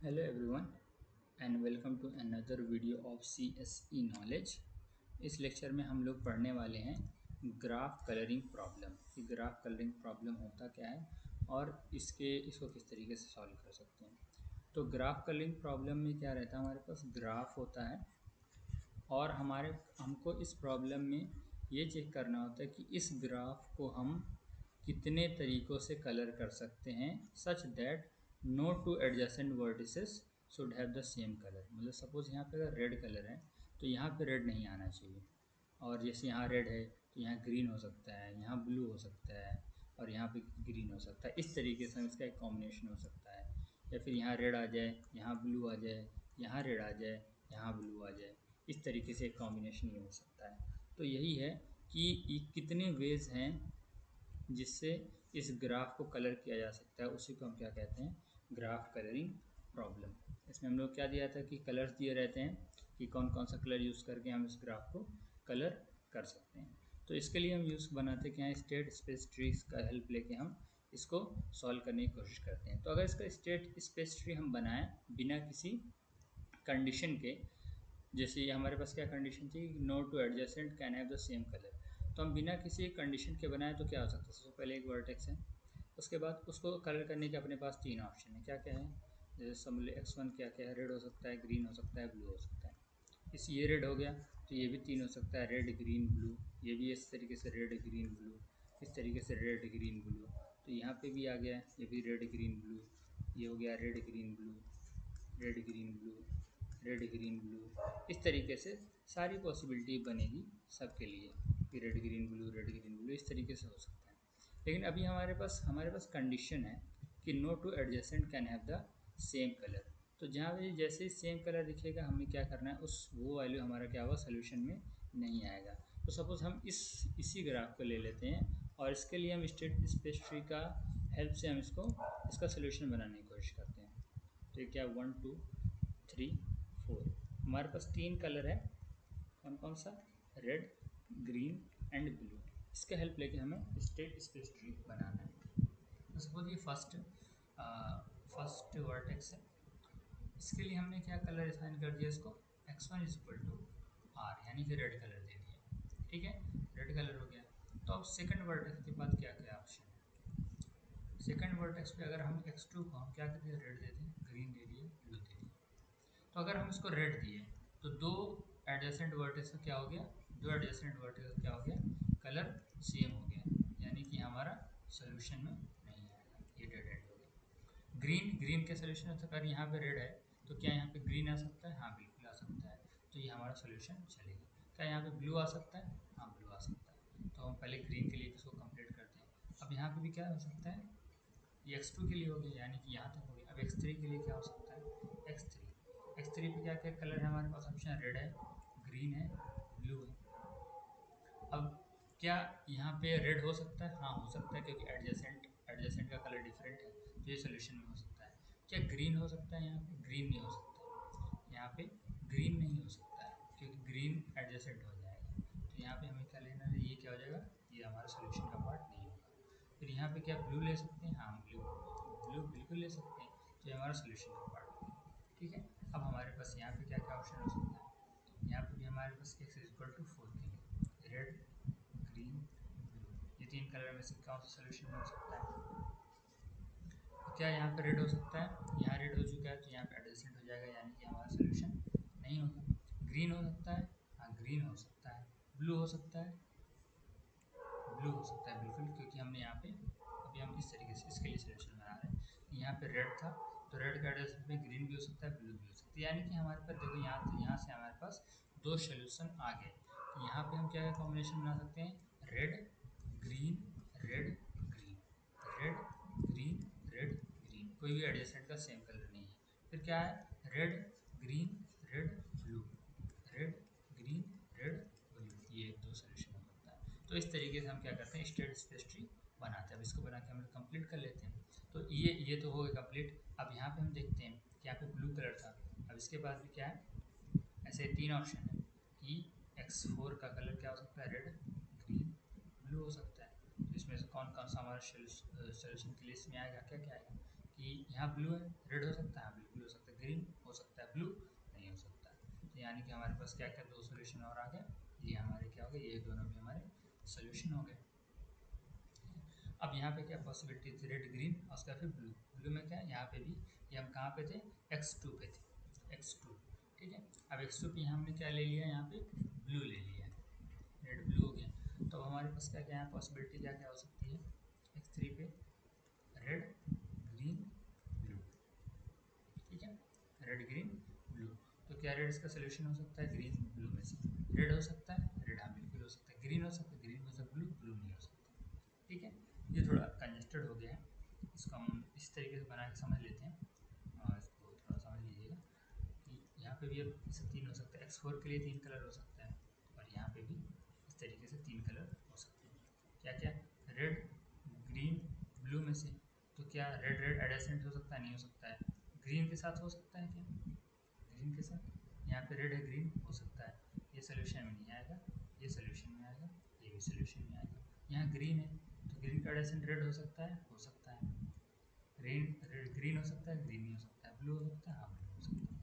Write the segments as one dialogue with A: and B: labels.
A: Hello everyone and welcome to another video of CSE knowledge। इस lecture में हम लोग पढ़ने वाले हैं ग्राफ कलरिंग प्रॉब्लम कि ग्राफ कलरिंग प्रॉब्लम होता क्या है और इसको किस तरीके से सॉल्व कर सकते हैं। तो ग्राफ कलरिंग प्रॉब्लम में क्या रहता है, हमारे पास ग्राफ होता है और हमको इस प्रॉब्लम में ये चेक करना होता है कि इस ग्राफ को हम कितने तरीक़ों से कलर कर सकते हैं such that no two adjacent vertices should have the same colour. मतलब सपोज़ यहाँ पे अगर रेड कलर है तो यहाँ पे रेड नहीं आना चाहिए, और जैसे यहाँ रेड है तो यहाँ ग्रीन हो सकता है, यहाँ ब्लू हो सकता है और यहाँ पे ग्रीन हो सकता है। इस तरीके से हम इसका एक कॉम्बिनेशन हो सकता है, या फिर यहाँ रेड आ जाए, यहाँ ब्लू आ जाए, यहाँ रेड आ जाए, यहाँ ब्लू आ जाए। इस तरीके से एक कॉम्बिनेशन ये हो सकता है। तो यही है कि ये कितने वेज हैं जिससे इस ग्राफ को कलर किया जा सकता है, उसी को हम क्या कहते हैं, ग्राफ कलरिंग प्रॉब्लम। इसमें हम लोग क्या दिया था कि कलर्स दिए रहते हैं कि कौन कौन सा कलर यूज़ करके हम इस ग्राफ को कलर कर सकते हैं। तो इसके लिए हम यूज़ बनाते हैं स्टेट स्पेस ट्रीज का हेल्प लेके हम इसको सॉल्व करने की कोशिश करते हैं। तो अगर इसका स्टेट स्पेस ट्री हम बनाएं बिना किसी कंडीशन के, जैसे ये हमारे पास क्या कंडीशन थी, no two adjacent can have the same colour, तो हम बिना किसी कंडीशन के बनाए तो क्या हो सकता है। सबसे पहले एक वर्टेक्स है, उसके बाद उसको कलर करने के अपने पास तीन ऑप्शन है। क्या क्या है, जैसे समझ x1 क्या क्या है, रेड हो सकता है, ग्रीन हो सकता है, ब्लू हो सकता है। इस ये रेड हो गया तो ये भी तीन हो सकता है, रेड ग्रीन ब्लू। ये भी इस तरीके से रेड ग्रीन ब्लू, इस तरीके से रेड ग्रीन ब्लू। तो यहाँ पे भी आ गया, ये भी रेड ग्रीन ब्लू, ये हो गया red green blue, red green blue, red green blue. इस तरीके से सारी पॉसिबिलिटी बनेगी सबके लिए कि red green blue, red green blue, इस तरीके से हो सकता है। लेकिन अभी हमारे पास कंडीशन है कि no two adjacent can have the same colour. तो जहाँ पे जैसे ही सेम कलर दिखेगा हमें क्या करना है, उस वो वैल्यू हमारा क्या होगा, सोल्यूशन में नहीं आएगा। तो सपोज़ हम इसी ग्राफ को ले लेते हैं और इसके लिए हम स्टेट स्पेस ट्री का हेल्प से हम इसका सोल्यूशन बनाने की कोशिश करते हैं। तो ये क्या, 1 2 3 4, हमारे पास तीन कलर है। कौन कौन सा, रेड ग्रीन एंड ब्लू। इसके हेल्प लेके हमें स्टेट स्पेस ट्री बनाना है। तो सपोज ये फर्स्ट वर्टेक्स है, इसके लिए हमने क्या कलर असाइन कर दिया इसको, x1 is equal to are, यानी कि रेड कलर दे दिया। ठीक है, रेड कलर हो गया। तो अब सेकंड वर्टेक्स के बाद क्या क्या ऑप्शन है। सेकंड वर्टेक्स पे अगर हम x2 को हम क्या कर दिए, रेड दे दिए, ग्रीन दे दिए, ब्लू दे दिए। तो अगर हम इसको रेड दिए तो दो एडजेसेंट वर्टेक्स का क्या हो गया, दो एडजेसेंट वर्टेक्स का क्या हो गया, कलर सेम हो गया, यानी कि हमारा सोल्यूशन में नहीं आएगा, ये डेड एंड हो गया। ग्रीन ग्रीन के सोल्यूशन में, तो अगर यहाँ पे रेड है तो क्या यहाँ पे ग्रीन आ सकता है, हाँ बिल्कुल आ सकता है, तो ये हमारा सोल्यूशन चलेगा। क्या यहाँ पे ब्लू आ सकता है, हाँ ब्लू आ सकता है। तो हम पहले ग्रीन के लिए इसको कंप्लीट करते हैं। अब यहाँ पे भी क्या हो सकता है, ये x2 के लिए हो गया, यानी कि यहाँ तक हो गया। अब x3 के लिए क्या हो सकता है, x3 पे क्या क्या कलर है हमारे पास, ऑप्शन रेड है, ग्रीन है, ब्लू है। अब क्या यहाँ पे रेड हो सकता है, हाँ हो सकता है, क्योंकि एडजेसेंट एडजेसेंट का कलर डिफरेंट है, तो ये सोल्यूशन में हो सकता है। क्या ग्रीन हो सकता है, यहाँ पे ग्रीन नहीं हो सकता, यहाँ पे ग्रीन नहीं हो सकता है क्योंकि ग्रीन एडजेसेंट हो जाएगा। तो यहाँ पे हमें क्या लेना है, ये क्या हो जाएगा, ये हमारा सोल्यूशन का पार्ट नहीं होगा। फिर यहाँ पे क्या ब्लू ले सकते हैं, हाँ ब्लू ब्लू बिल्कुल ले सकते हैं, तो ये हमारा सोल्यूशन का पार्ट हो गया। ठीक है, अब हमारे पास यहाँ पे क्या क्या ऑप्शन हो सकता है, यहाँ पे भी हमारे पास x इज इक्वल टू 4 के लिए रेड ग्रीन ब्लू, ये तीन कलर में से कौन सा सोल्यूशन हो सकता है। तो क्या यहाँ पे रेड हो सकता है, यहाँ रेड हो चुका है तो यहाँ पे एडजेसेंट हो जाएगा, यानी कि हमारा सोल्यूशन नहीं होगा। ग्रीन हो सकता है, हाँ ग्रीन हो सकता है। ब्लू हो सकता है, ब्लू हो सकता है बिल्कुल, क्योंकि हमने यहाँ पे अभी हम इस तरीके से इसके लिए सोल्यूशन बना रहे हैं कि यहाँ पे रेड था तो रेड का एड्रेस में ग्रीन भी हो सकता है, ब्लू भी हो सकता है। यानी कि हमारे पास देखो यहाँ से हमारे पास दो सोल्यूशन आ गए। तो यहाँ पे हम क्या कॉम्बिनेशन बना सकते हैं, red green, red green, red green, red green, कोई भी एडजेसेंट का सेम कलर नहीं है। फिर क्या है, red green red blue, red green red blue, ये एक दो सोल्यूशन हो सकता है। तो इस तरीके से हम क्या करते हैं, स्टेट स्पेस ट्री बनाते हैं। अब इसको बना के हम लोग कंप्लीट कर लेते हैं। तो ये तो हो गया कंप्लीट। अब यहाँ पे हम देखते हैं कि यहाँ पे ब्लू कलर था, अब इसके पास भी क्या है, ऐसे तीन ऑप्शन है कि x4 का कलर क्या हो सकता है, रेड ग्रीन ब्लू हो सकता है। तो इसमें से कौन कौन सा हमारा सोल्यूशन की लिस्ट में आएगा, क्या क्या आएगा, कि यहाँ ब्लू है, रेड हो सकता है, हाँ बिल्कुल हो सकता है, ग्रीन हो सकता है ब्लू नहीं हो सकता। तो यानी कि हमारे पास क्या क्या दो सोल्यूशन और आ गए, ये हमारे क्या हो गए, ये दोनों भी हमारे सोल्यूशन हो गए। अब यहाँ पे क्या पॉसिबिलिटी थी, रेड ग्रीन और उसका फिर ब्लू। ब्लू में क्या है, यहाँ पे भी ये हम कहाँ पे थे, x2 पे थे, x2। ठीक है, अब x2 पे हमने क्या ले लिया, यहाँ पे ब्लू ले लिया, रेड ब्लू हो गया। तो हमारे पास क्या क्या है पॉसिबिलिटी, क्या क्या हो सकती है, x3 पे रेड ग्रीन ब्लू। ठीक है, रेड ग्रीन ब्लू। तो क्या रेड इसका सोल्यूशन हो सकता है, ग्रीन ब्लू में से रेड हो सकता है, रेड हाँ बिल्कुल हो सकता है, ग्रीन हो सकता है, ग्रीन हो सकता है, ब्लू ब्लू नहीं हो सकता। ठीक है, ये थोड़ा कंजेस्टेड हो गया है, इसको हम इस तरीके से बना के समझ लेते हैं, और इसको थोड़ा समझ लीजिएगा कि यहाँ पे भी अब इसे तीन हो सकता है, x4 के लिए तीन कलर हो सकता है, और यहाँ पे भी इस तरीके से तीन कलर हो सकते हैं। क्या क्या, रेड ग्रीन ब्लू में से, तो क्या रेड रेड एडेसेंट हो सकता है, नहीं हो सकता है, ग्रीन के साथ हो सकता है क्या, ग्रीन के साथ, यहाँ पे रेड है ग्रीन हो सकता है, ये सोल्यूशन में नहीं आएगा, ये सोल्यूशन में आएगा, ये भी सोल्यूशन में आएगा। यहाँ ग्रीन है तो ग्रीन का एडेसेंट रेड हो सकता है, हो सकता है, ग्रीन रेड ग्रीन हो सकता है, ग्रीन नहीं हो सकता है, ब्लू हो सकता है, हाँ ब्लू हो सकता है।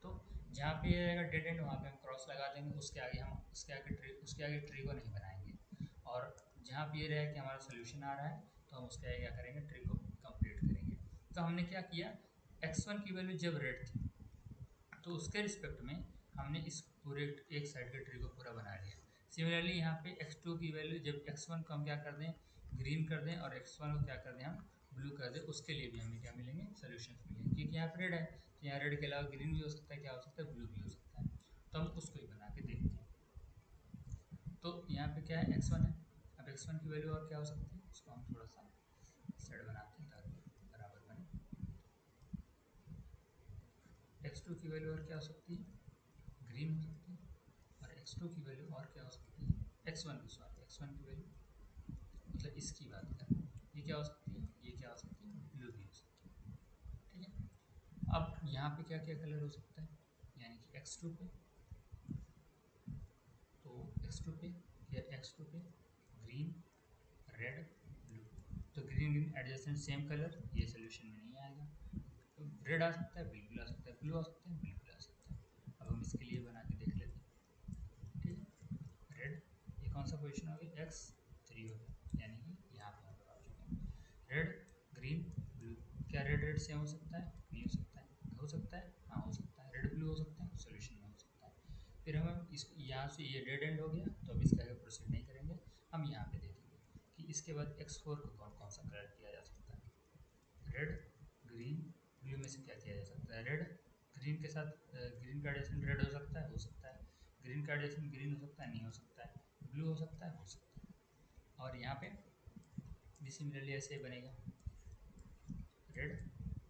A: तो जहाँ पे ये रहेगा डेड एंड वहाँ पे हम क्रॉस लगा देंगे, उसके आगे हम उसके आगे ट्री को नहीं बनाएंगे, और जहाँ पे ये रहेगा कि हमारा सोल्यूशन आ रहा है तो हम उसके आगे क्या करेंगे, ट्री को कंप्लीट करेंगे। तो हमने क्या किया, x1 की वैल्यू जब रेड थी तो उसके रिस्पेक्ट में हमने इस पूरे एक साइड के ट्री को पूरा बना लिया। सिमिलरली यहाँ पे x2 की वैल्यू जब x1 को हम क्या कर दें, ग्रीन कर दें, और x1 को क्या कर दें, हम ब्लू कर दें, उसके लिए भी हमें क्या मिलेंगे, सोल्यूशन मिलेंगे, क्योंकि यहाँ पे रेड है तो यहाँ रेड के अलावा ग्रीन भी हो सकता है, क्या हो सकता है, ब्लू भी हो सकता है। तो हम उसको ही बना के देखते हैं। तो यहाँ पे क्या है, x1 है, अब x1 की वैल्यू और क्या हो सकती है, उसको हम थोड़ा सा सेट बनाते हैं ताकि बराबर बने। x2 की वैल्यू और क्या हो सकती है, ग्रीन हो सकती है, और x2 की वैल्यू और क्या हो सकती है, x1 की वैल्यू, मतलब इसकी बात करें, ये क्या हो सकती है, ये क्या हो सकती है, ब्लू भी हो सकती है। ठीक है, अब यहाँ पे क्या क्या कलर हो सकता है, यानी कि x2 पे, तो x2 पे क्या, x2 पे ग्रीन रेड ब्लू, तो green green adjacent same colour, ये सोल्यूशन में नहीं आएगा। तो रेड आ सकता है, बिल्कुल आ सकता है, ब्लू आ सकता है, बिल्कुल आ सकता है। अब हम इसके लिए बना के देख लेते हैं। ठीक है, रेड, ये कौन सा पोजीशन हो गया, x3 हो गया, यानी कि यहाँ पे हम लोग आ चुके हैं। रेड ग्रीन ब्लू, क्या रेड रेड सेम हो सकता है, नहीं हो सकता है, हो सकता है, हाँ हो सकता है, रेड ब्लू हो सकता है, सोल्यूशन में हो सकता है। फिर हम इस यहाँ से ये डेड एंड हो गया, तो अब इसका आगे प्रोसीड नहीं करेंगे, हम यहाँ पे देखेंगे कि इसके बाद x4 को कौन कौन सा कलर किया जा सकता है। रेड ग्रीन ब्लू में से क्या किया जा सकता है, रेड ग्रीन के साथ ग्रीन का एडिशन रेड हो सकता है, ग्रीन का एडिशन ग्रीन हो सकता है, नहीं हो सकता है, ब्लू हो सकता है, हो सकता है। और यहाँ पे भी सिमिलरली ऐसे ही बनेगा, रेड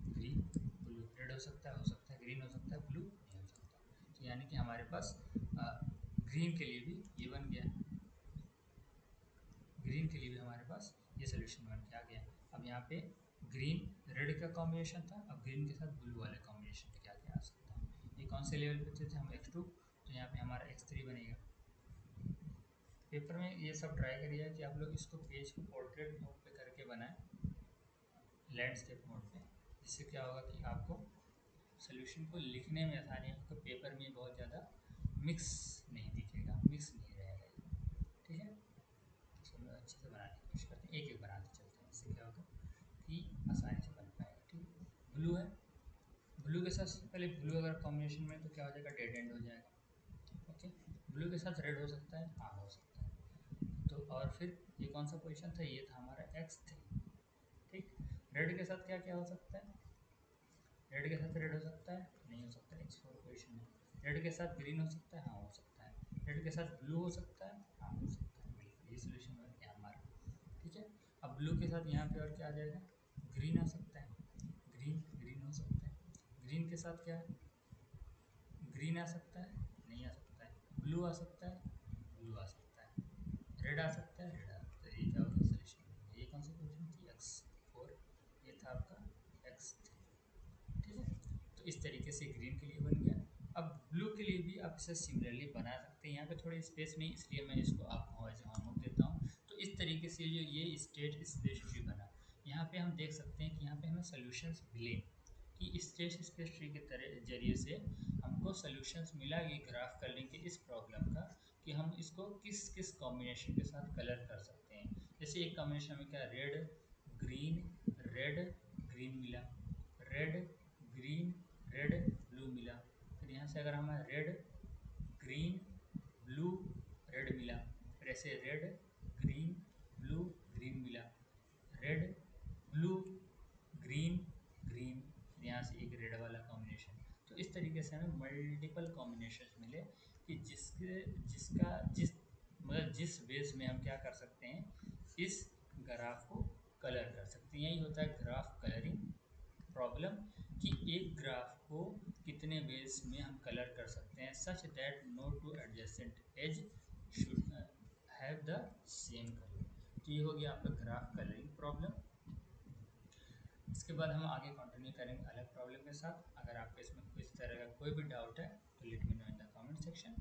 A: ग्रीन ब्लू, रेड हो सकता है, ग्रीन हो सकता है, ब्लू नहीं हो सकता। तो यानी कि हमारे पास ग्रीन के लिए भी ये बन गया, ग्रीन के लिए भी हमारे पास ये सोल्यूशन बन के आ गया। अब यहाँ पे ग्रीन रेड का कॉम्बिनेशन था, अब ग्रीन के साथ ब्लू वाले कॉम्बिनेशन पे क्या क्या आ सकता है, ये कौन से लेवल पे थे हम, x2, तो यहाँ पे हमारा x3 बनेगा। पेपर में ये सब ट्राई करिए कि आप लोग इसको पेज को पोर्ट्रेट मोड पे करके बनाएं, लैंडस्केप मोड पे, जिससे क्या होगा कि आपको सोल्यूशन को लिखने में आसानी होगा, पेपर में बहुत ज़्यादा मिक्स नहीं दिखेगा, मिक्स नहीं रहेगा ये। ठीक है, इसको हम लोग अच्छे से बनाने की कोशिश करते हैं, एक एक बनाते चलते हैं, इससे क्या होगा कि आसानी से बन पाएगा। ठीक है, ब्लू है, ब्लू के साथ सबसे पहले ब्लू अगर कॉम्बिनेशन में तो क्या हो जाएगा, डेड एंड हो जाएगा। ओके, ब्लू के साथ रेड हो सकता है, हाँ हो सकता है। तो और फिर ये कौन सा पोजीशन था, ये था हमारा x3। ठीक, रेड के साथ क्या क्या हो सकता है, रेड के साथ रेड हो सकता है, नहीं हो सकता, x4 पोजीशन है। रेड के साथ ग्रीन हो सकता है, हाँ हो सकता है। रेड के साथ ब्लू हो सकता है, हाँ हो सकता है, बिल्कुल ये सोल्यूशन बन गया हमारा। ठीक है, अब ब्लू के साथ यहाँ पे और क्या आ जाएगा, ग्रीन आ सकता है, ग्रीन ग्रीन हो सकता है। ग्रीन के साथ क्या है, ग्रीन आ सकता है, नहीं आ सकता है, ब्लू आ सकता है, ब्लू आ सकता है, रेड आ सकता है, रेड आ सकता है, ये क्या होगा, सोल्यूशन। ये कौन सी पोजीशन थी, x4, ये था आपका x3। ठीक है, तो इस तरीके से ग्रीन के लिए बन गया। अब ब्लू के लिए भी आप इसे सिमिलरली बना सकते हैं, यहाँ पे थोड़ी स्पेस नहीं, इसलिए मैं इसको आपको एज होमवर्क देता हूँ। तो इस तरीके से जो ये स्टेट स्पेस ट्री बना, यहाँ पे हम देख सकते हैं कि यहाँ पे हमें सोल्यूशंस मिले कि स्टेट स्पेस ट्री के जरिए से हमको सोल्यूशंस मिला ये ग्राफ कलरिंग के इस प्रॉब्लम का कि हम इसको किस किस कॉम्बिनेशन के साथ कलर कर सकते हैं। जैसे एक कॉम्बिनेशन में क्या रेड ग्रीन मिला, रेड ग्रीन रेड ब्लू मिला। फिर यहाँ से अगर हमें रेड ग्रीन ब्लू रेड मिला, फिर ऐसे रेड ग्रीन ब्लू ग्रीन मिला, रेड ब्लू ग्रीन ग्रीन, यहाँ से एक रेड वाला कॉम्बिनेशन। तो इस तरीके से हमें मल्टीपल कॉम्बिनेशन मिले कि जिस बेस में हम क्या कर सकते हैं, इस ग्राफ को कलर कर सकते हैं। यही होता है ग्राफ कलरिंग प्रॉब्लम कि एक ग्राफ को कितने वेज में हम कलर कर सकते हैं such that no two adjacent edge should have the same colour. तो ये हो गया आपका ग्राफ कलरिंग प्रॉब्लम। इसके बाद हम आगे कंटिन्यू करेंगे अलग प्रॉब्लम के साथ। अगर आपको इसमें इस तरह का कोई भी डाउट है तो let me know in the comment section.